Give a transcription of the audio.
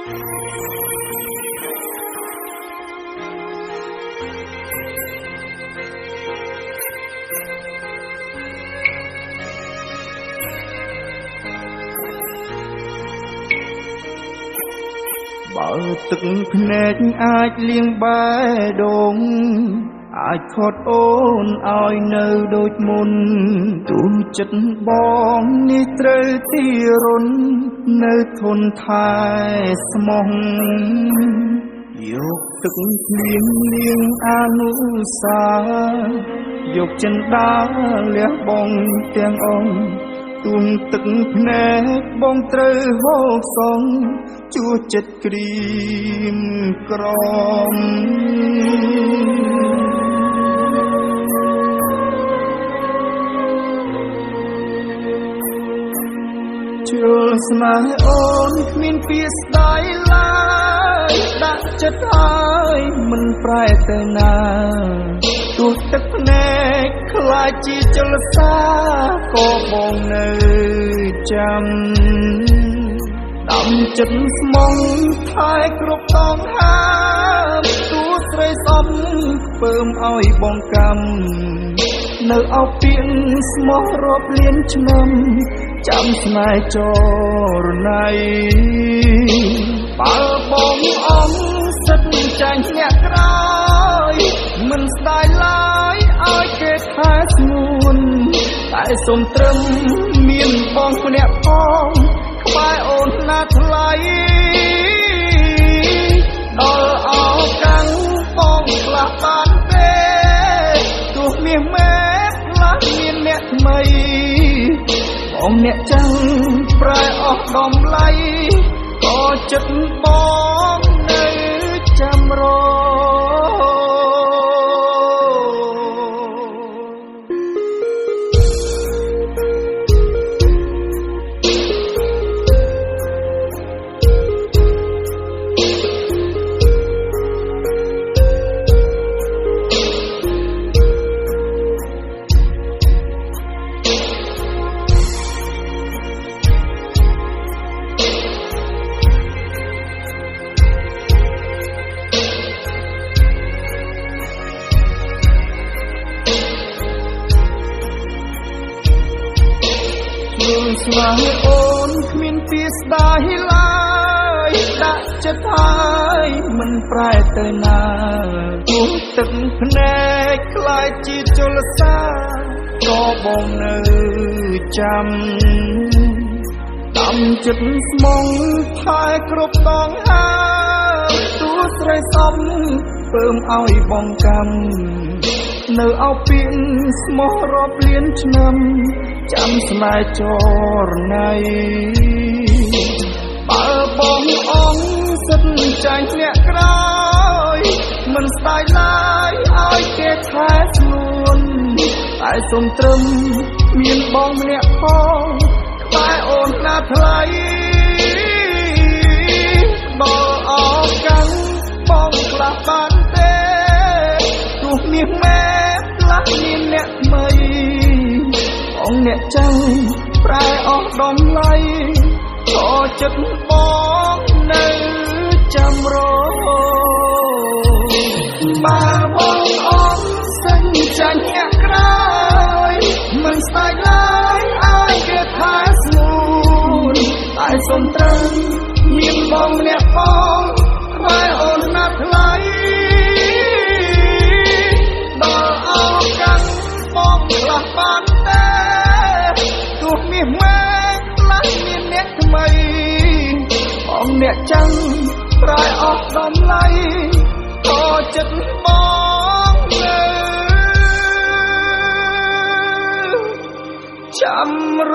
បើទឹកភ្នែកអាចលាងបែដងអាចខត់អូនឲ្យនៅដូចមុនទូចិត្តបងនេះត្រូវទីរុននៅធនថែស្មោះយកទឹកភ្លៀងលាងអនុសាយកចិនដាលះបងទាំងអង្គទួងទឹកភ្នែកបងត្រូវហូបសងជួចិត្តក្រៀមក្រំជឿស្នេហ៍អូនគ្មានពីស្ដាយឡើយដាក់ចិត្តហើយមិនប្រែទៅណាទោះទឹកភ្នែកខ្លាចជាចលសាក៏បងនៅចាំដាំចិត្តស្មងថែគ្រប់តងហាមទួស្រីសំពើមឲ្យបងកម្មនៅអោបទៀនស្មោះរាប់លានឆ្នាំចាំស្នេហ៍ចរណៃបើបងអង្គសិតចាញ់អ្នកក្រោយមិនស្ដាយឡើយឲ្យគេថែស្ងួនតែសុំត្រឹមមានបងម្នាក់ផងក្បែរអូនណាថ្លៃដល់អោកាំងបងខ្លះបានទេទោះមាសមេខ្លះមានអ្នកថ្មីបងអ្នកចាំប្រែអស់តម្លៃក៏ចិត្តបងនៅចាំរស្នេហ៍អូនគ្មានពីស្ដាយឡើយដាក់ចិត្តហើយមិនប្រែទៅណាទោះទឹកភ្នែកខ្លាចជាចលសាក៏បងនៅចាំដាំចិត្តស្មងថែគ្រប់តងហាទួស្រីសំពើមឲ្យបងកម្មនៅអោបទៀនស្មោះរាប់លានឆ្នាំចាំស្នេហ៍ចរណៃបើបងអង្គសិតចាញ់អ្នកក្រោយមិនស្ដាយឡើយឲ្យគេថែស្ងួនតែសុំត្រឹមមានបងម្នាក់ផងក្បែរអូនណាថ្លៃដល់អោកាំងបងខ្លះបានទេទោះមាសមេខ្លះមានអ្នកថ្មីបងអ្នកចាំប្រែអស់តម្លៃក៏ចិត្តបងនៅចាំរបើបងអង្គសិនចាញ់អ្នកក្រោយមិនស្ដាយឡើយឲ្យគេថែស្ងួនតែសុំត្រឹមមានបងម្នាក់ផងក្បែរអូនណាថ្លៃដល់អោកាំងបងខ្លះបានទេទោះមាសមេខ្លះមានអ្នកថ្មីបងអ្នកចាំប្រែអស់តម្លៃក៏ចិត្តបងនៅចាំរ